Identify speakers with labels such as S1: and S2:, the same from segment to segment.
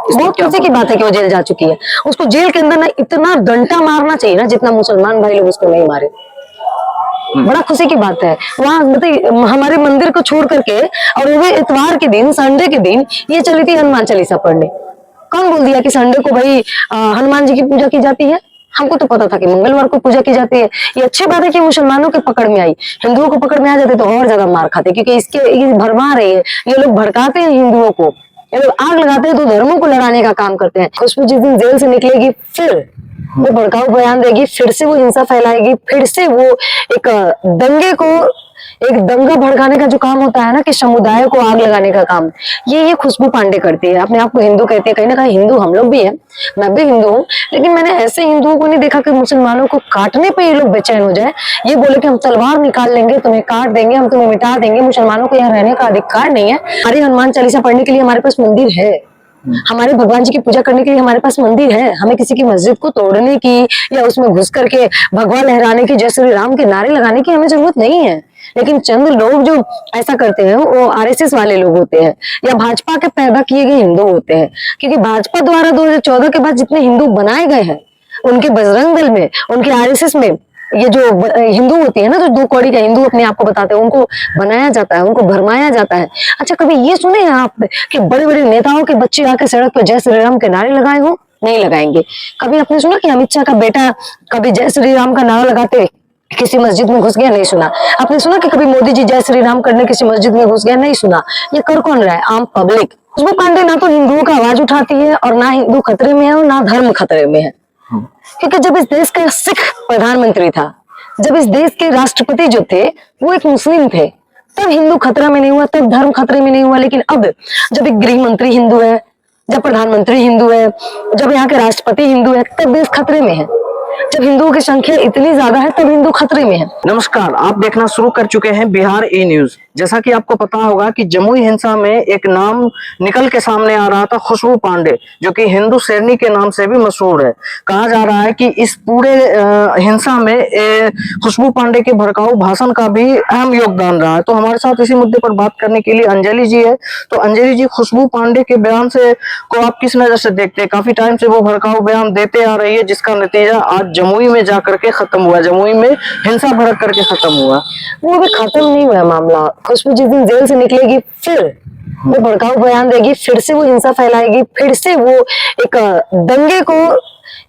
S1: बहुत खुशी की बात है कि वो जेल जा चुकी है। उसको जेल के अंदर ना इतना डंडा मारना चाहिए ना जितना मुसलमान भाई लोग उसको नहीं मारे। बड़ा खुशी की बात है। वहाँ बताइए हमारे मंदिर को छोड़ करके और वो भी इतवार के दिन, संडे के दिन ये चली थी हनुमान चालीसा पढ़ने। कौन बोल दिया कि संडे को भाई हनुमान जी की पूजा की जाती है? हमको तो पता था कि मंगलवार को पूजा की जाती है। ये अच्छी बात है कि मुसलमानों के पकड़ में आई। हिंदुओं को पकड़ में आ जाते तो और ज्यादा मार खाते, क्योंकि इसके ये भरमा रही है, ये लोग भड़काते हैं हिंदुओं को, ये लोग आग लगाते हैं तो धर्मों को लड़ाने का काम करते हैं। खुशबू जिस दिन जेल से निकलेगी फिर वो भड़काऊ बयान देगी, फिर से वो हिंसा फैलाएगी, फिर से वो एक दंगे को, एक दंगा भड़काने का जो काम होता है ना, कि समुदाय को आग लगाने का काम, ये खुशबू पांडे करती है। अपने आप को हिंदू कहती है, कहीं ना कहीं हिंदू हम लोग भी हैं, मैं भी हिंदू हूँ, लेकिन मैंने ऐसे हिंदुओं को नहीं देखा कि मुसलमानों को काटने पे ये लोग बेचैन हो जाए, ये बोले कि हम तलवार निकाल लेंगे, तुम्हें काट देंगे, हम तुम्हें मिटा देंगे, मुसलमानों को यहाँ रहने का अधिकार नहीं है। हमारे हनुमान चालीसा पढ़ने के लिए हमारे पास मंदिर है, हमारे भगवान जी की पूजा करने के लिए हमारे पास मंदिर है। हमें किसी की मस्जिद को तोड़ने की या उसमें घुस करके भगवा लहराने की, जय श्री राम के नारे लगाने की हमें जरूरत नहीं है। लेकिन चंद लोग जो ऐसा करते हैं वो आरएसएस वाले लोग होते हैं या भाजपा के पैदा किए गए हिंदू होते हैं, क्योंकि भाजपा द्वारा 2014 के बाद जितने हिंदू बनाए गए हैं, उनके बजरंग दल में, उनके आरएसएस में, ये जो हिंदू होती है ना, जो दो कौड़ी का हिंदू अपने आप को बताते हैं, उनको बनाया जाता है, उनको भरमाया जाता है। अच्छा, कभी ये सुने हैं आप कि बड़े बड़े नेताओं के बच्चे आके सड़क पर जय श्री राम के नारे लगाए हो? नहीं लगाएंगे। कभी आपने सुना कि अमित शाह का बेटा कभी जय श्री राम का नारा लगाते किसी मस्जिद में घुस गया? नहीं सुना। आपने सुना कि कभी मोदी जी जय श्री राम करने किसी मस्जिद में घुस गया? नहीं सुना। ये कर कौन रहा है? आम पब्लिक। खुशबू पांडे ना तो हिंदुओं का आवाज उठाती है, और ना हिंदू खतरे में है, और ना धर्म खतरे में है। क्योंकि जब इस देश का सिख प्रधानमंत्री था, जब इस देश के राष्ट्रपति जो थे वो एक मुस्लिम थे, तब हिंदू खतरा में नहीं हुआ, तब धर्म खतरे में नहीं हुआ। लेकिन अब जब एक गृह मंत्री हिंदू है, जब प्रधानमंत्री हिंदू है, जब यहाँ के राष्ट्रपति हिंदू है, तब देश खतरे में है। जब हिंदुओं की संख्या इतनी ज्यादा है तब हिंदू खतरे में है।
S2: नमस्कार, आप देखना शुरू कर चुके हैं बिहार ई न्यूज। जैसा कि आपको पता होगा कि जमुई हिंसा में एक नाम निकल के सामने आ रहा था, खुशबू पांडे, जो कि हिंदू शेरनी के नाम से भी मशहूर है। कहा जा रहा है कि इस पूरे हिंसा में खुशबू पांडे के भड़काऊ भाषण का भी अहम योगदान रहा है। तो हमारे साथ इसी मुद्दे पर बात करने के लिए अंजलि जी है। तो अंजलि जी, खुशबू पांडे के बयान से को आप किस नजर से देखते हैं? काफी टाइम से वो भड़काऊ बयान देते आ रही है, जिसका नतीजा आज जमुई में जाकर के खत्म हुआ, जमुई में हिंसा भड़क करके खत्म हुआ।
S1: वो भी खत्म नहीं हुआ मामला। खुशबू जिस दिन जेल से निकलेगी फिर वो भड़काऊ बयान देगी, फिर से वो हिंसा फैलाएगी, फिर से वो एक दंगे को,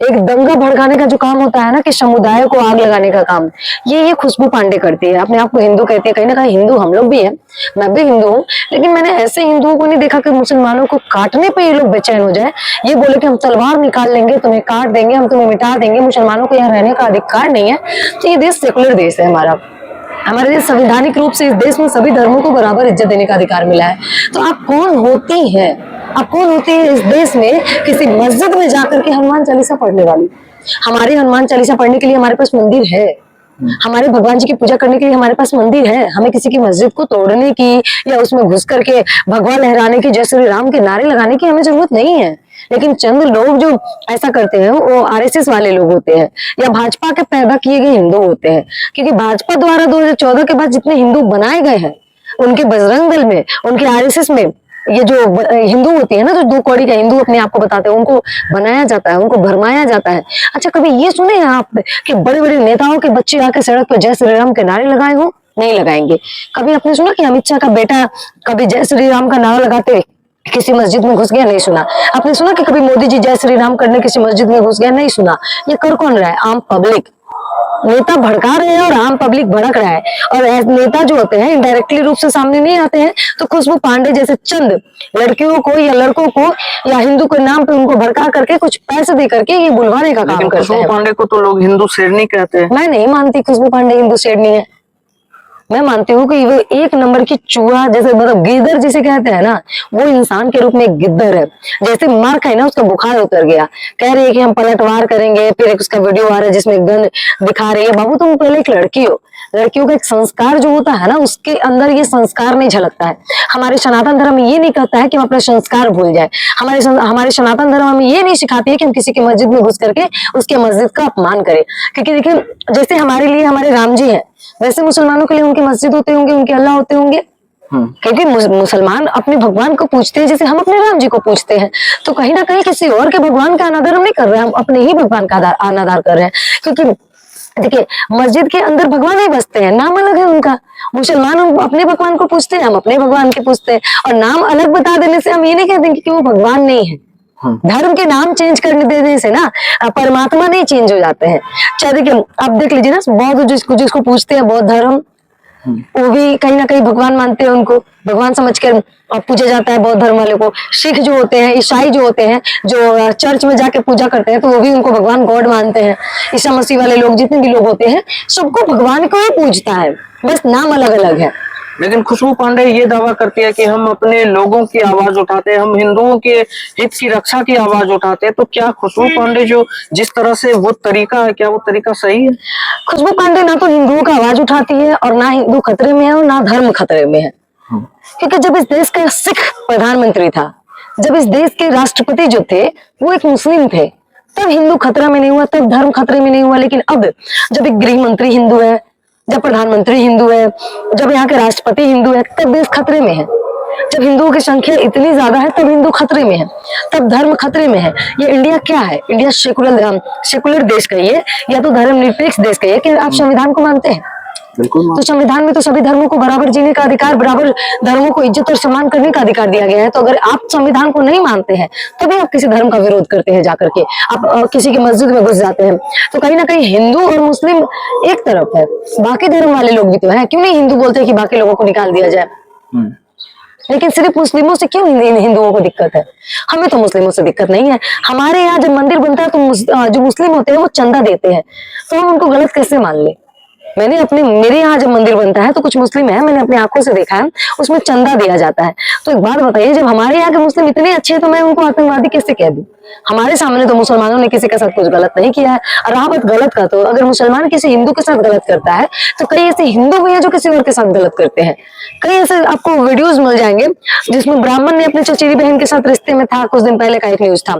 S1: एक दंगा भड़काने का जो काम होता है ना, कि समुदाय को आग लगाने का काम, ये खुशबू पांडे करती है। अपने आप को हिंदू कहती है, कहीं ना कहीं हिंदू हम लोग भी हैं, मैं भी हिंदू हूँ, लेकिन मैंने ऐसे हिंदुओं को नहीं देखा कि मुसलमानों को काटने पे ये लोग बेचैन हो जाए, ये बोले कि हम तलवार निकाल लेंगे, तुम्हें काट देंगे, हम तुम्हें मिटा देंगे, मुसलमानों को यहाँ रहने का अधिकार नहीं है। तो ये देश सेकुलर देश है हमारा। हमारे देश संवैधानिक रूप से इस देश में सभी धर्मों को बराबर इज्जत देने का अधिकार मिला है। तो आप कौन होती हैं, आप कौन होती है इस देश में किसी मस्जिद में जाकर के हनुमान चालीसा पढ़ने वाली? हमारे हनुमान चालीसा पढ़ने के लिए हमारे पास मंदिर है, हमारे भगवान जी की पूजा करने के लिए हमारे पास मंदिर है। हमें किसी की मस्जिद को तोड़ने की या उसमें घुस करके भगवा लहराने की, जय श्री राम के नारे लगाने की हमें जरूरत नहीं है। लेकिन चंद लोग जो ऐसा करते हैं वो आरएसएस वाले लोग होते हैं या भाजपा के पैदा किए गए हिंदू होते हैं, क्योंकि भाजपा द्वारा 2014 के बाद जितने हिंदू बनाए गए हैं, उनके बजरंग दल में, उनके आरएसएस में, ये जो हिंदू होती है ना, जो दो कौड़ी का हिंदू अपने आप को बताते हैं, उनको बनाया जाता है, उनको भरमाया जाता है। अच्छा, कभी ये सुने हैं आप कि बड़े बड़े नेताओं के बच्चे आके सड़क पर जय श्री राम के नारे लगाए हो? नहीं लगाएंगे। कभी आपने सुना कि अमित शाह का बेटा कभी जय श्री राम का नारा लगाते किसी मस्जिद में घुस गया? नहीं सुना। आपने सुना कि कभी मोदी जी जय श्री राम करने किसी मस्जिद में घुस गया? नहीं सुना। ये कर कौन रहा है? आम पब्लिक। नेता भड़का रहे हैं और आम पब्लिक भड़क रहा है, और नेता जो होते हैं इनडायरेक्टली रूप से सामने नहीं आते हैं। तो खुशबू पांडे जैसे चंद लड़कियों को या लड़कों को या हिंदू के नाम पे उनको भड़का करके कुछ पैसे दे करके ये बुलवाने का काम करते हैं।
S2: खुशबू पांडे को तो लोग हिंदू शेरनी कहते हैं।
S1: मैं नहीं मानती खुशबू पांडे हिंदू शेरनी है। मैं मानती हूँ कि वो एक नंबर की चूहा, जैसे मतलब गिद्दर जिसे कहते हैं ना, वो इंसान के रूप में एक गिद्दर है। जैसे मार खाई ना, उसका बुखार उतर गया, कह रही है कि हम पलटवार करेंगे, फिर एक उसका वीडियो आ रहा है जिसमें गन दिखा रही है। बाबू, तुम पहले एक लड़की हो, लड़कियों का एक संस्कार जो होता है ना, उसके अंदर ये संस्कार नहीं झलकता है। हमारे सनातन धर्म ये नहीं कहता है कि हम अपना संस्कार भूल जाए। हमारे सनातन धर्म हमें ये नहीं सिखाती है कि हम किसी की मस्जिद में घुस करके उसके मस्जिद का अपमान करें। क्योंकि देखिए, जैसे हमारे लिए हमारे राम जी है, वैसे मुसलमानों के लिए उनके मस्जिद होते होंगे, उनके अल्लाह होते होंगे। क्योंकि मुसलमान अपने भगवान को पूजते हैं जैसे हम अपने राम जी को पूजते हैं, तो कहीं ना कहीं किसी और के भगवान का अनादर हम नहीं कर रहे हैं, हम अपने ही भगवान का अनादर कर रहे हैं। क्योंकि देखिए मस्जिद के अंदर भगवान ही बसते हैं, नाम अलग है उनका। मुसलमान हम अपने भगवान को पूजते हैं, हम अपने भगवान के पूजते हैं, और नाम अलग बता देने से हम ये नहीं कहते कि वो भगवान नहीं है। धर्म के नाम चेंज करने देने से ना परमात्मा नहीं चेंज हो जाते हैं। चाहे देखिए आप देख लीजिए ना, बौद्ध जिसको पूछते हैं बौद्ध धर्म, वो भी कहीं ना कहीं भगवान मानते हैं, उनको भगवान समझकर पूजा जाता है बौद्ध धर्म वाले को। सिख जो होते हैं, ईसाई जो होते हैं, जो चर्च में जाके पूजा करते हैं, तो वो भी उनको भगवान गॉड मानते हैं। ईसा मसीह वाले लोग जितने भी लोग होते हैं, सबको भगवान को ही पूजता है, बस नाम अलग अलग है।
S2: लेकिन खुशबू पांडे ये दावा करती है कि हम अपने लोगों की आवाज उठाते हैं, हम हिंदुओं के हित की रक्षा की आवाज उठाते हैं। तो क्या खुशबू पांडे जो जिस तरह से वो तरीका है, क्या वो तरीका सही है?
S1: खुशबू पांडे ना तो हिंदुओं का आवाज उठाती है, और ना हिंदू खतरे में है, और ना धर्म खतरे में है। क्योंकि जब इस देश का सिख प्रधानमंत्री था, जब इस देश के राष्ट्रपति जो थे वो एक मुस्लिम थे, तब हिंदू खतरा में नहीं हुआ, तब धर्म खतरे में नहीं हुआ। लेकिन अब जब एक गृह मंत्री हिंदू है, जब प्रधानमंत्री हिंदू है, जब यहाँ के राष्ट्रपति हिंदू है, तब देश खतरे में है। जब हिंदुओं की संख्या इतनी ज्यादा है तब हिंदू खतरे में है, तब धर्म खतरे में है। ये इंडिया क्या है? इंडिया सेकुलर देश कहिए या तो धर्मनिरपेक्ष देश कहिए, कि आप संविधान को मानते हैं?
S2: बिल्कुल।
S1: तो संविधान में तो सभी धर्मों को बराबर जीने का अधिकार, बराबर धर्मों को इज्जत और सम्मान करने का अधिकार दिया गया है। तो अगर आप संविधान को नहीं मानते हैं तभी आप किसी धर्म का विरोध करते हैं, जाकर के आप किसी की मस्जिद में घुस जाते हैं। तो कहीं ना कहीं हिंदू और मुस्लिम एक तरफ है, बाकी धर्म वाले लोग भी तो हैं। क्यों नहीं हिंदू बोलते हैं कि बाकी लोगों को निकाल दिया जाए? लेकिन सिर्फ मुस्लिमों से क्यों हिंदुओं को दिक्कत है? हमें तो मुस्लिमों से दिक्कत नहीं है। हमारे यहाँ जब मंदिर बनता है तो जो मुस्लिम होते हैं वो चंदा देते हैं, तो हम उनको गलत कैसे मान ले? मेरे यहाँ जब मंदिर बनता है तो कुछ मुस्लिम है, मैंने अपनी आंखों से देखा है, उसमें चंदा दिया जाता है। तो एक बात बताइए, जब हमारे यहाँ के मुस्लिम इतने अच्छे हैं तो मैं उनको आतंकवादी कैसे कह दूं? हमारे सामने तो मुसलमानों ने किसी के साथ कुछ गलत नहीं किया है। और रहा बात गलत का, तो अगर मुसलमान किसी हिंदू के साथ गलत करता है तो कई ऐसे हिंदू भी हैं जो किसी और के साथ गलत करते हैं। कई ऐसे आपको वीडियोज मिल जाएंगे जिसमें ब्राह्मण ने अपने चचेरी बहन के साथ रिश्ते में था, कुछ दिन पहले का एक न्यूज था,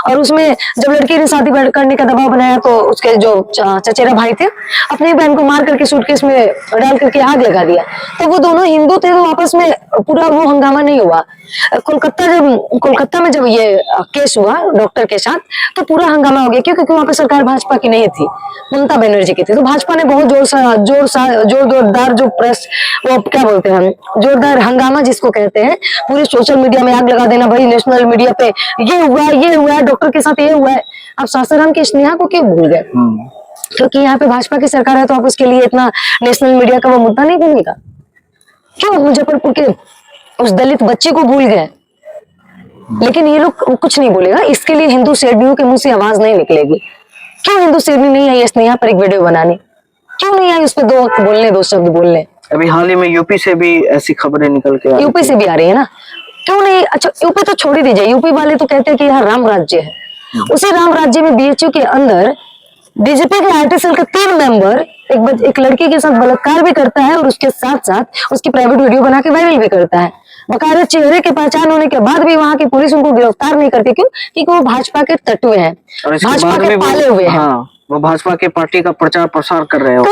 S1: और उसमें जब लड़की ने शादी करने का दबाव बनाया तो उसके जो चचेरा भाई थे अपनी बहन को मार करके सूटकेस में डाल करके आग लगा दिया। तो वो दोनों हिंदू थे, तो आपस में पूरा वो हंगामा नहीं हुआ। कोलकाता में जब ये केस हुआ डॉक्टर के साथ, तो पूरा हंगामा हो गया। क्यों? क्योंकि वहां पे सरकार भाजपा की नहीं थी, ममता बनर्जी की थी। तो भाजपा ने बहुत जोरदार जो प्रेस, वो क्या बोलते हैं, जोरदार हंगामा जिसको कहते हैं, पूरे सोशल मीडिया में आग लगा देना, भाई नेशनल मीडिया पे ये हुआ है, डॉक्टर के साथ ये हुआ है। आप सासाराम की स्नेहा को क्यों भूल गए? क्योंकि यहाँ पे भाजपा की सरकार है, तो आप उसके लिए इतना नेशनल मीडिया का वो मुद्दा नहीं बनेगा? क्यों मुजफ्फरपुर के उस दलित बच्चे को भूल गए? लेकिन ये लोग कुछ नहीं बोलेगा, इसके लिए हिंदू शेरनियों के मुंह से आवाज नहीं निकलेगी। क्यों हिंदू शेरनी नहीं आई स्नेहा पर एक वीडियो बनाने? क्यों नहीं आई उस पर दो वक्त बोलने, दो शब्द बोलने?
S2: अभी हाल ही में यूपी से भी ऐसी खबरें निकल के
S1: यूपी से भी आ रही है ना, क्यों नहीं? अच्छा यूपी तो छोड़ ही दीजिए, यूपी वाले तो कहते हैं कि यहाँ राम राज्य है। उसी राम राज्य में बीएचयू के अंदर बीजेपी के आईटी सेल का 3 मेंबर एक लड़की के साथ बलात्कार भी करता है, और उसके साथ साथ उसकी प्राइवेट वीडियो बना के वायरल भी करता है। बकायदा चेहरे की पहचान होने के बाद भी वहां की पुलिस उनको गिरफ्तार नहीं करती। क्यों? क्योंकि वो भाजपा के तत्वे हैं, भाजपा के पाले हुए हैं।
S2: हाँ, वो भाजपा के पार्टी का प्रचार प्रसार कर रहे हो।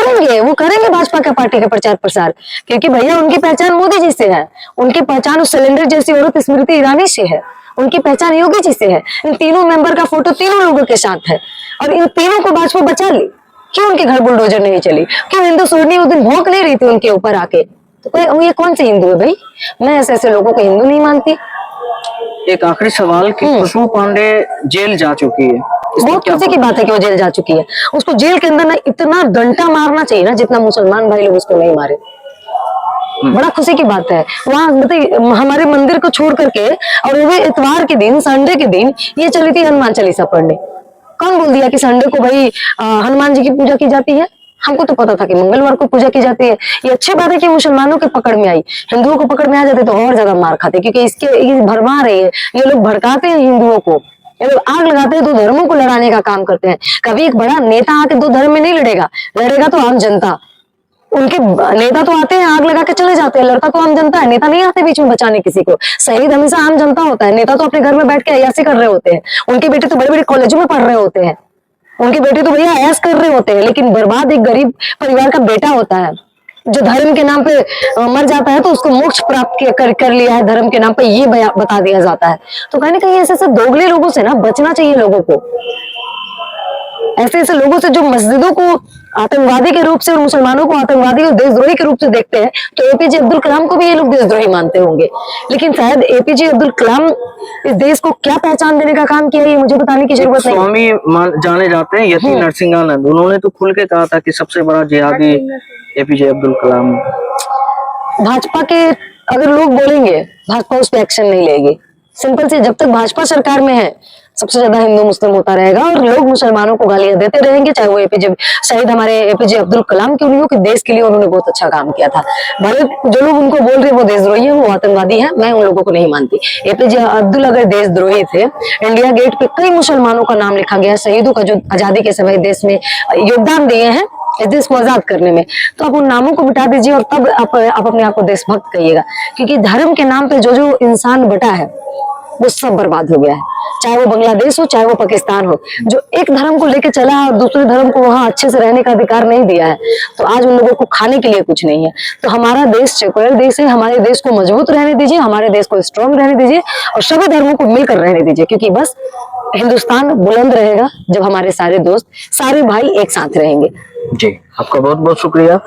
S1: वो करेंगे भाजपा के पार्टी का प्रचार प्रसार, क्योंकि भैया उनकी पहचान मोदी जी से है, उनकी पहचान उस सिलेंडर जैसी औरत स्मृति ईरानी से है, उनकी पहचान योगी जी से है। इन तीनों मेंबर का फोटो तीनों लोगों के साथ है, और इन तीनों को भाजपा बचा ली। क्यों उनके घर बुलडोजर नहीं चली? क्यों हिंदू सोनी उस दिन भौंक नहीं रही थी उनके ऊपर आके? तो ये कौन से हिंदू है भाई? मैं ऐसे लोगों को हिंदू नहीं मानती।
S2: एक आखिरी सवाल कि खुशबू पांडे जेल जा चुकी है,
S1: बहुत खुशी की बात है कि वो जेल जा चुकी है। उसको जेल के अंदर ना इतना डंडा मारना चाहिए ना जितना मुसलमान भाई लोग उसको नहीं मारे। बड़ा खुशी की बात है। वहाँ मतलब हमारे मंदिर को छोड़ करके, और वो भी इतवार के दिन, संडे के दिन ये चली थी हनुमान चालीसा पढ़ने। कौन बोल दिया कि संडे को भाई हनुमान जी की पूजा की जाती है? हमको तो पता था कि मंगलवार को पूजा की जाती है। ये अच्छी बात है कि मुसलमानों के पकड़ में आई, हिंदुओं को पकड़ में आ जाते तो और ज्यादा मार खाते, क्योंकि ये भरमा रही है, ये लोग भड़काते हैं हिंदुओं को, ये लोग आग लगाते हैं, दो धर्मों को लड़ाने का काम करते हैं। कभी एक बड़ा नेता आके दो धर्म में नहीं लड़ेगा तो आम जनता। उनके नेता तो आते हैं, आग लगा के चले जाते हैं, लड़ता तो आम जनता है, नेता नहीं आते बीच में बचाने किसी को। शहीद हमेशा आम जनता होता है, नेता तो अपने घर में बैठ के अयासी कर रहे होते हैं। उनके बेटे तो बड़े बड़े कॉलेजों में पढ़ रहे होते हैं, उनके बेटे तो भैया अयास कर रहे होते हैं, लेकिन बर्बाद एक गरीब परिवार का बेटा होता है। जो धर्म के नाम पे मर जाता है तो उसको मोक्ष प्राप्त कर लिया है धर्म के नाम पे, ये बता दिया जाता है। तो कहीं ना कहीं ऐसे ऐसे दोगले लोगों से ना बचना चाहिए लोगों को। ऐसे ऐसे लोगों से जो मस्जिदों को आतंकवादी के रूप से और मुसलमानों को आतंकवादी और देशद्रोही के रूप से देखते हैं, तो एपीजे अब्दुल कलाम को भी ये लोग देशद्रोही मानते होंगे। लेकिन शायद एपीजे अब्दुल कलाम इस देश को क्या पहचान देने का काम किया है ये मुझे बताने की जरूरत नहीं।
S2: स्वामी जाने जाते हैं यति नरसिंहानंद, उन्होंने तो खुल के कहा था कि सबसे बड़ा जिहादी एपीजे अब्दुल कलाम।
S1: भाजपा के अगर लोग बोलेंगे, भाजपा उस पर एक्शन नहीं लेगी। सिंपल सी, जब तक भाजपा सरकार में है सबसे ज्यादा हिंदू मुस्लिम होता रहेगा और लोग मुसलमानों को गालियां देते रहेंगे, चाहे वो एपीजे शहीद हमारे एपीजे अब्दुल कलाम क्यों नहीं हो, कि देश के लिए उन्होंने बहुत अच्छा काम किया था। भले जो लोग उनको बोल रहे हैं वो देशद्रोही है, वो आतंकवादी है, मैं उन लोगों को नहीं मानती। एपीजे अब्दुल अगर देशद्रोही थे, इंडिया गेट पे कई मुसलमानों का नाम लिखा गया, शहीदों का जो आजादी के समय देश में योगदान दिए हैं इस देश को आजाद करने में, तो आप उन नामों को मिटा दीजिए और तब आप अपने आप को देशभक्त कहिएगा। क्योंकि धर्म के नाम पे जो जो इंसान बटा है वो सब बर्बाद हो गया है, चाहे वो बांग्लादेश हो चाहे वो पाकिस्तान हो। जो एक धर्म को लेके चला है और दूसरे धर्म को वहां अच्छे से रहने का अधिकार नहीं दिया है, तो आज उन लोगों को खाने के लिए कुछ नहीं है। तो हमारा देश सेकुलर देश है, हमारे देश को मजबूत रहने दीजिए, हमारे देश को स्ट्रांग रहने दीजिए और सभी धर्मों को मिलकर रहने दीजिए। क्योंकि बस हिंदुस्तान बुलंद रहेगा जब हमारे सारे दोस्त, सारे भाई एक साथ रहेंगे।
S2: जी, आपका बहुत बहुत शुक्रिया।